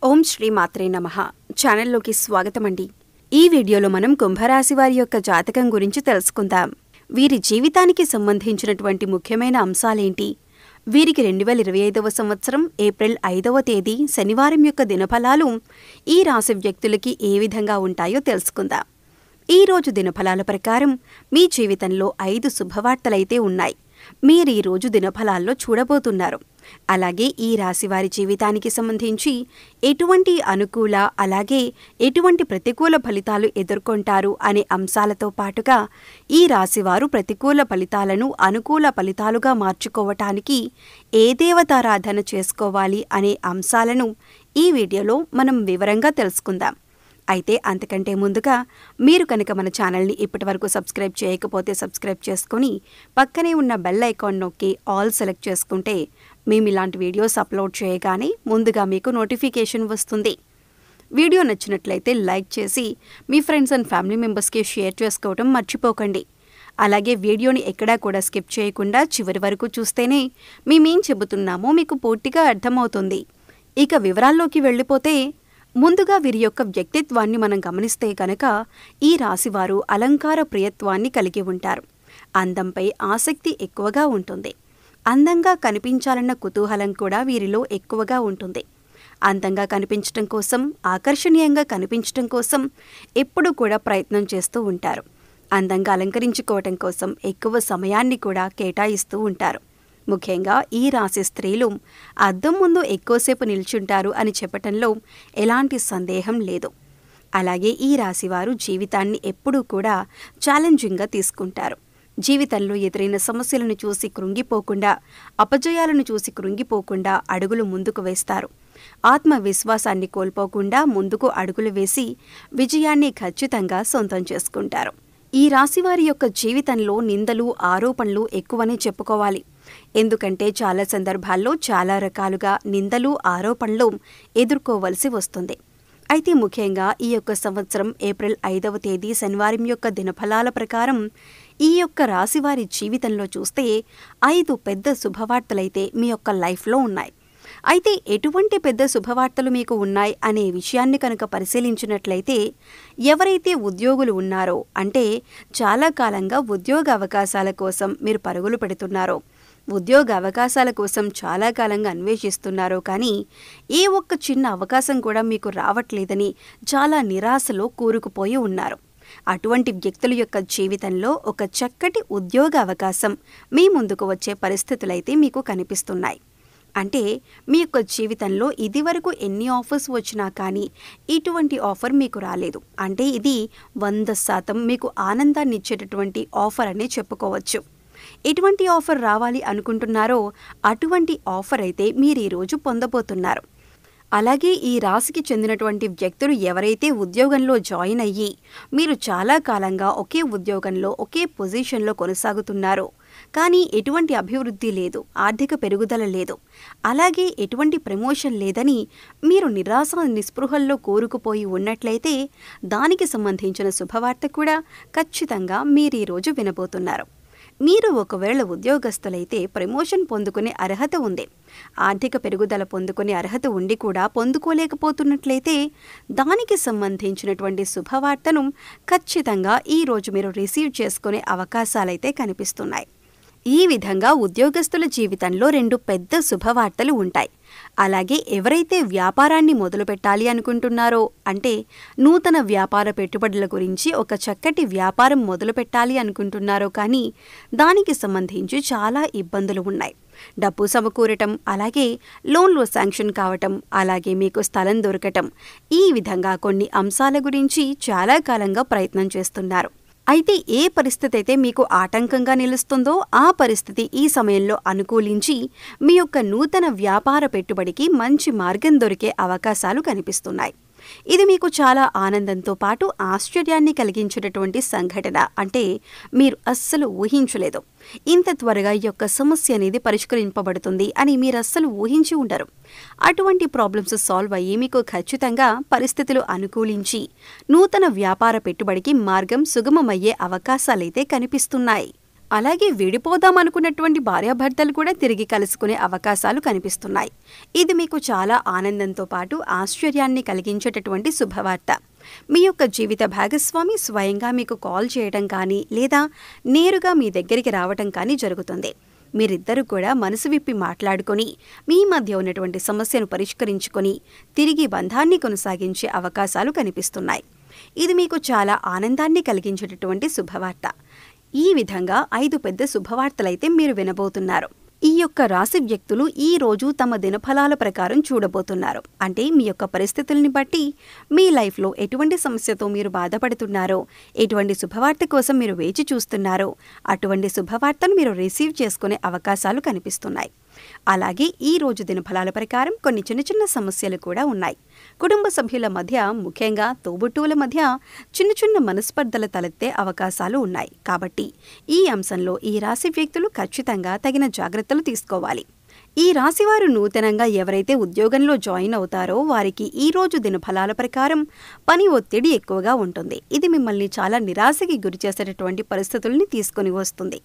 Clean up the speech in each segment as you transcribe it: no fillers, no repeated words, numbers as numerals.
ఓం శ్రీ మాత్రే నమః ఛానల్లోకి స్వాగతమండి. ఈ వీడియోలో మనం కుంభరాశి వారి యొక్క జాతకం గురించి తెలుసుకుందాం. వీరి జీవితానికి సంబంధించినటువంటి ముఖ్యమైన అంశాలేంటి, వీరికి 2025వ సంవత్సరం ఏప్రిల్ 5వ తేదీ శనివారం యొక్క దినఫలాలు ఈ రాశి వ్యక్తులకి ఏ విధంగా ఉంటాయో తెలుసుకుందాం. ఈ రోజు దినఫలాల ప్రకారం మీ జీవితంలో 5 శుభవార్తలైతే ఉన్నాయి. మీరు ఈ రోజు దినఫలాల్లో చూడబోతున్నారు. అలాగే ఈ రాశి వారి జీవితానికి సంబంధించి ఎటువంటి అనుకూల అలాగే ఎటువంటి ప్రతికూల ఫలితాలు ఎదుర్కొంటారు అనే అంశాలతో పాటుగా ఈ రాశివారు ప్రతికూల ఫలితాలను అనుకూల ఫలితాలుగా మార్చుకోవటానికి ఏ దేవతారాధన చేసుకోవాలి అనే అంశాలను ఈ వీడియోలో మనం వివరంగా తెలుసుకుందాం. అయితే అంతకంటే ముందుగా మీరు కనుక మన ఛానల్ని ఇప్పటివరకు సబ్స్క్రైబ్ చేయకపోతే సబ్స్క్రైబ్ చేసుకుని పక్కనే ఉన్న బెల్ ఐకాన్ నొక్కి ఆల్ సెలెక్ట్ చేసుకుంటే మేము ఇలాంటి వీడియోస్ అప్లోడ్ చేయగానే ముందుగా మీకు నోటిఫికేషన్ వస్తుంది. వీడియో నచ్చినట్లయితే లైక్ చేసి మీ ఫ్రెండ్స్ అండ్ ఫ్యామిలీ మెంబర్స్కి షేర్ చేసుకోవడం మర్చిపోకండి. అలాగే వీడియోని ఎక్కడా కూడా స్కిప్ చేయకుండా చివరి వరకు చూస్తేనే మేమేం చెబుతున్నామో మీకు పూర్తిగా అర్థమవుతుంది. ఇక వివరాల్లోకి వెళ్ళిపోతే ముందుగా వీరి యొక్క వ్యక్తిత్వాన్ని మనం గమనిస్తే కనుక ఈ రాశివారు అలంకార ప్రియత్వాన్ని కలిగి ఉంటారు. అందంపై ఆసక్తి ఎక్కువగా ఉంటుంది. అందంగా కనిపించాలన్న కుతూహలం కూడా వీరిలో ఎక్కువగా ఉంటుంది. అందంగా కనిపించటం కోసం, ఆకర్షణీయంగా కనిపించటం కోసం ఎప్పుడూ కూడా ప్రయత్నం చేస్తూ ఉంటారు. అందంగా అలంకరించుకోవటం కోసం ఎక్కువ సమయాన్ని కూడా కేటాయిస్తూ ఉంటారు. ముఖ్యంగా ఈ రాశి స్త్రీలు అద్దం ముందు ఎక్కువసేపు నిల్చుంటారు అని చెప్పటంలో ఎలాంటి సందేహం లేదు. అలాగే ఈ రాశివారు జీవితాన్ని ఎప్పుడూ కూడా ఛాలెంజింగ్గా తీసుకుంటారు. జీవితంలో ఎదురైన సమస్యలను చూసి కృంగిపోకుండా, అపజయాలను చూసి కృంగిపోకుండా అడుగులు ముందుకు వేస్తారు. ఆత్మవిశ్వాసాన్ని కోల్పోకుండా ముందుకు అడుగులు వేసి విజయాన్ని ఖచ్చితంగా సొంతం చేసుకుంటారు. ఈ రాశివారి యొక్క జీవితంలో నిందలు, ఆరోపణలు ఎక్కువనే చెప్పుకోవాలి. ఎందుకంటే చాలా సందర్భాల్లో చాలా రకాలుగా నిందలు, ఆరోపణలు ఎదుర్కోవలసి వస్తుంది. అయితే ముఖ్యంగా ఈ యొక్క సంవత్సరం ఏప్రిల్ 5వ తేదీ శనివారం యొక్క దినఫలాల ప్రకారం ఈ యొక్క రాశివారి జీవితంలో చూస్తే 5 పెద్ద శుభవార్తలైతే మీ యొక్క లైఫ్లో ఉన్నాయి. అయితే ఎటువంటి పెద్ద శుభవార్తలు మీకు ఉన్నాయి అనే విషయాన్ని కనుక పరిశీలించినట్లయితే, ఎవరైతే ఉద్యోగులు ఉన్నారో, అంటే చాలా కాలంగా ఉద్యోగ అవకాశాల కోసం మీరు పరుగులు పెడుతున్నారో, ఉద్యోగ అవకాశాల కోసం చాలా కాలంగా అన్వేషిస్తున్నారో కానీ ఏ ఒక్క చిన్న అవకాశం కూడా మీకు రావట్లేదని చాలా నిరాశలో కూరుకుపోయి ఉన్నారు. అటువంటి వ్యక్తుల యొక్క జీవితంలో ఒక చక్కటి ఉద్యోగ అవకాశం మీ ముందుకు వచ్చే పరిస్థితులైతే మీకు కనిపిస్తున్నాయి. అంటే మీ యొక్క జీవితంలో ఇదివరకు ఎన్ని ఆఫర్స్ వచ్చినా కానీ ఇటువంటి ఆఫర్ మీకు రాలేదు. అంటే ఇది 100% మీకు ఆనందాన్ని ఇచ్చేటటువంటి ఆఫర్ అనే చెప్పుకోవచ్చు. ఎటువంటి ఆఫర్ రావాలి అనుకుంటున్నారో అటువంటి ఆఫర్ అయితే మీరు ఈరోజు పొందబోతున్నారు. అలాగే ఈ రాశికి చెందినటువంటి వ్యక్తులు ఎవరైతే ఉద్యోగంలో జాయిన్ అయ్యి మీరు చాలా కాలంగా ఒకే ఉద్యోగంలో ఒకే పొజిషన్లో కొనసాగుతున్నారో కానీ ఎటువంటి అభివృద్ధి లేదు, ఆర్థిక పెరుగుదల లేదు, అలాగే ఎటువంటి ప్రమోషన్ లేదని మీరు నిరాశ నిస్పృహల్లో కూరుకుపోయి ఉన్నట్లయితే దానికి సంబంధించిన శుభవార్త కూడా ఖచ్చితంగా మీరు ఈరోజు వినబోతున్నారు. మీరు ఒకవేళ ఉద్యోగస్తులైతే ప్రమోషన్ పొందుకునే అర్హత ఉంది, ఆర్థిక పెరుగుదల పొందుకునే అర్హత ఉండి కూడా పొందుకోలేకపోతున్నట్లయితే దానికి సంబంధించినటువంటి శుభవార్తను ఖచ్చితంగా ఈరోజు మీరు రిసీవ్ చేసుకునే అవకాశాలైతే కనిపిస్తున్నాయి. ఈ విధంగా ఉద్యోగస్తుల జీవితంలో 2 పెద్ద శుభవార్తలు ఉంటాయి. అలాగే ఎవరైతే వ్యాపారాన్ని మొదలుపెట్టాలి అనుకుంటున్నారో, అంటే నూతన వ్యాపార పెట్టుబడుల గురించి ఒక చక్కటి వ్యాపారం మొదలుపెట్టాలి అనుకుంటున్నారో కానీ దానికి సంబంధించి చాలా ఇబ్బందులు ఉన్నాయి. డబ్బు సమకూరటం, అలాగే లోన్లు శాంక్షన్ కావటం, అలాగే మీకు స్థలం దొరకటం, ఈ విధంగా కొన్ని అంశాల గురించి చాలా కాలంగా ప్రయత్నం చేస్తున్నారు. అయితే ఏ పరిస్థితి అయితే మీకు ఆటంకంగా నిలుస్తుందో ఆ పరిస్థితి ఈ సమయంలో అనుకూలించి మీ యొక్క నూతన వ్యాపార పెట్టుబడికి మంచి మార్గం దొరికే అవకాశాలు కనిపిస్తున్నాయి. ఇది మీకు చాలా ఆనందంతో పాటు ఆశ్చర్యాన్ని కలిగించేటటువంటి సంఘటన. అంటే మీరు అస్సలు ఊహించలేదు ఇంత త్వరగా ఈ యొక్క సమస్య అనేది పరిష్కరింపబడుతుంది అని మీరు అస్సలు ఊహించి ఉండరు. అటువంటి ప్రాబ్లమ్స్ సాల్వ్ అయ్యి మీకు ఖచ్చితంగా పరిస్థితులు అనుకూలించి నూతన వ్యాపార పెట్టుబడికి మార్గం సుగమమయ్యే అవకాశాలైతే కనిపిస్తున్నాయి. అలాగే విడిపోదాం అనుకున్నటువంటి భార్యాభర్తలు కూడా తిరిగి కలుసుకునే అవకాశాలు కనిపిస్తున్నాయి. ఇది మీకు చాలా ఆనందంతో పాటు ఆశ్చర్యాన్ని కలిగించేటటువంటి శుభవార్త. మీ యొక్క జీవిత భాగస్వామి స్వయంగా మీకు కాల్ చేయడం కానీ లేదా నేరుగా మీ దగ్గరికి రావటం కానీ జరుగుతుంది. మీరిద్దరూ కూడా మనసు విప్పి మాట్లాడుకొని మీ మధ్య ఉన్నటువంటి సమస్యను పరిష్కరించుకొని తిరిగి బంధాన్ని కొనసాగించే అవకాశాలు కనిపిస్తున్నాయి. ఇది మీకు చాలా ఆనందాన్ని కలిగించేటటువంటి శుభవార్త. ఈ విధంగా 5 పెద్ద శుభవార్తలైతే మీరు వినబోతున్నారు. ఈ యొక్క రాశి వ్యక్తులు ఈ రోజు తమ దినఫలాల ప్రకారం చూడబోతున్నారు. అంటే మీ యొక్క పరిస్థితుల్ని బట్టి మీ లైఫ్లో ఎటువంటి సమస్యతో మీరు బాధపడుతున్నారో, ఎటువంటి శుభవార్త కోసం మీరు వేచి చూస్తున్నారో అటువంటి శుభవార్తను మీరు రిసీవ్ చేసుకునే అవకాశాలు కనిపిస్తున్నాయి. అలాగే ఈ రోజు దినఫలాల ప్రకారం కొన్ని చిన్న చిన్న సమస్యలు కూడా ఉన్నాయి. కుటుంబ సభ్యుల మధ్య, ముఖ్యంగా తోబుట్టువుల మధ్య చిన్న చిన్న మనస్పర్ధలు తలెత్తే అవకాశాలు ఉన్నాయి. కాబట్టి ఈ అంశంలో ఈ రాశి వ్యక్తులు ఖచ్చితంగా తగిన జాగ్రత్తలు తీసుకోవాలి. ఈ రాశివారు నూతనంగా ఎవరైతే ఉద్యోగంలో జాయిన్ అవుతారో వారికి ఈ రోజు దినఫలాల ప్రకారం పని ఒత్తిడి ఎక్కువగా ఉంటుంది. ఇది మిమ్మల్ని చాలా నిరాశకి గురి చేసేటటువంటి పరిస్థితుల్ని తీసుకొని వస్తుంది.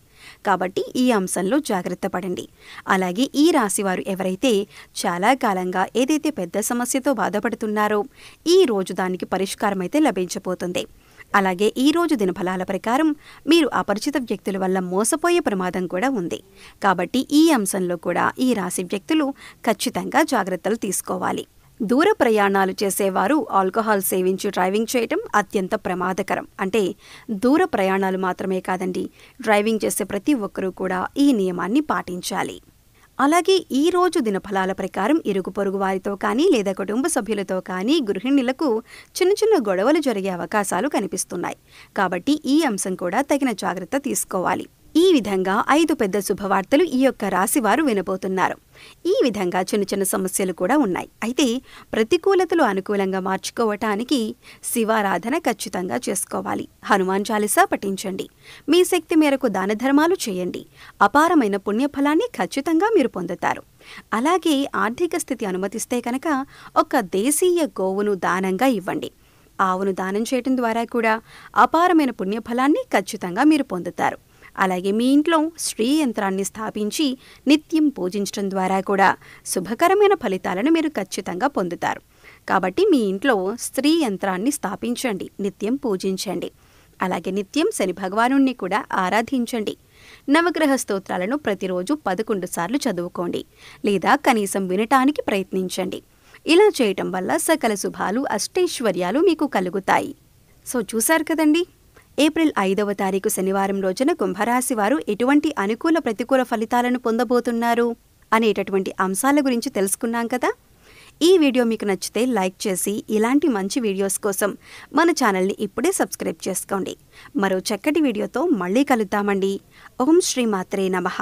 కాబట్టి ఈ అంశంలో జాగ్రత్త పడండి. అలాగే ఈ రాశివారు ఎవరైతే చాలా కాలంగా ఏదైతే పెద్ద సమస్యతో బాధపడుతున్నారో ఈ రోజు దానికి పరిష్కారం అయితే లభించబోతుంది. అలాగే ఈ రోజు దినఫలాల ప్రకారం మీరు అపరిచిత వ్యక్తుల వల్ల మోసపోయే ప్రమాదం కూడా ఉంది. కాబట్టి ఈ అంశంలో కూడా ఈ రాశి వ్యక్తులు ఖచ్చితంగా జాగ్రత్తలు తీసుకోవాలి. దూర ప్రయాణాలు చేసేవారు ఆల్కహాల్ సేవించి డ్రైవింగ్ చేయటం అత్యంత ప్రమాదకరం. అంటే దూర ప్రయాణాలు మాత్రమే కాదండి, డ్రైవింగ్ చేసే ప్రతి ఒక్కరూ కూడా ఈ నియమాన్ని పాటించాలి. అలాగే ఈ రోజు దినఫలాల ప్రకారం ఇరుగు పొరుగు వారితో కానీ లేదా కుటుంబ సభ్యులతో కానీ గృహిణులకు చిన్న చిన్న గొడవలు జరిగే అవకాశాలు కనిపిస్తున్నాయి. కాబట్టి ఈ అంశం కూడా తగిన జాగ్రత్త తీసుకోవాలి. ఈ విధంగా 5 పెద్ద శుభవార్తలు ఈ యొక్క రాశివారు వినబోతున్నారు. ఈ విధంగా చిన్న చిన్న సమస్యలు కూడా ఉన్నాయి. అయితే ప్రతికూలతలు అనుకూలంగా మార్చుకోవటానికి శివారాధన ఖచ్చితంగా చేసుకోవాలి. హనుమాన్ చాలీసా పఠించండి. మీ శక్తి మేరకు దాన ధర్మాలు చేయండి. అపారమైన పుణ్యఫలాన్ని ఖచ్చితంగా మీరు పొందుతారు. అలాగే ఆర్థిక స్థితి అనుమతిస్తే కనుక ఒక దేశీయ గోవును దానంగా ఇవ్వండి. ఆవును దానం చేయటం ద్వారా కూడా అపారమైన పుణ్యఫలాన్ని ఖచ్చితంగా మీరు పొందుతారు. అలాగే మీ ఇంట్లో శ్రీ యంత్రాన్ని స్థాపించి నిత్యం పూజించడం ద్వారా కూడా శుభకరమైన ఫలితాలను మీరు ఖచ్చితంగా పొందుతారు. కాబట్టి మీ ఇంట్లో స్త్రీ యంత్రాన్ని స్థాపించండి, నిత్యం పూజించండి. అలాగే నిత్యం శని భగవానుణ్ణి కూడా ఆరాధించండి. నవగ్రహ స్తోత్రాలను ప్రతిరోజు 11 సార్లు చదువుకోండి లేదా కనీసం వినటానికి ప్రయత్నించండి. ఇలా చేయటం వల్ల సకల శుభాలు, అష్టైశ్వర్యాలు మీకు కలుగుతాయి. సో చూశారు కదండి, ఏప్రిల్ 5వ తారీఖు శనివారం రోజున కుంభరాశి వారు ఎటువంటి అనుకూల ప్రతికూల ఫలితాలను పొందబోతున్నారు అనేటటువంటి అంశాల గురించి తెలుసుకున్నాం కదా. ఈ వీడియో మీకు నచ్చితే లైక్ చేసి ఇలాంటి మంచి వీడియోస్ కోసం మన ఛానల్ని ఇప్పుడే సబ్స్క్రైబ్ చేసుకోండి. మరో చక్కటి వీడియోతో మళ్ళీ కలుద్దామండి. ఓం శ్రీ మాత్రే నమః.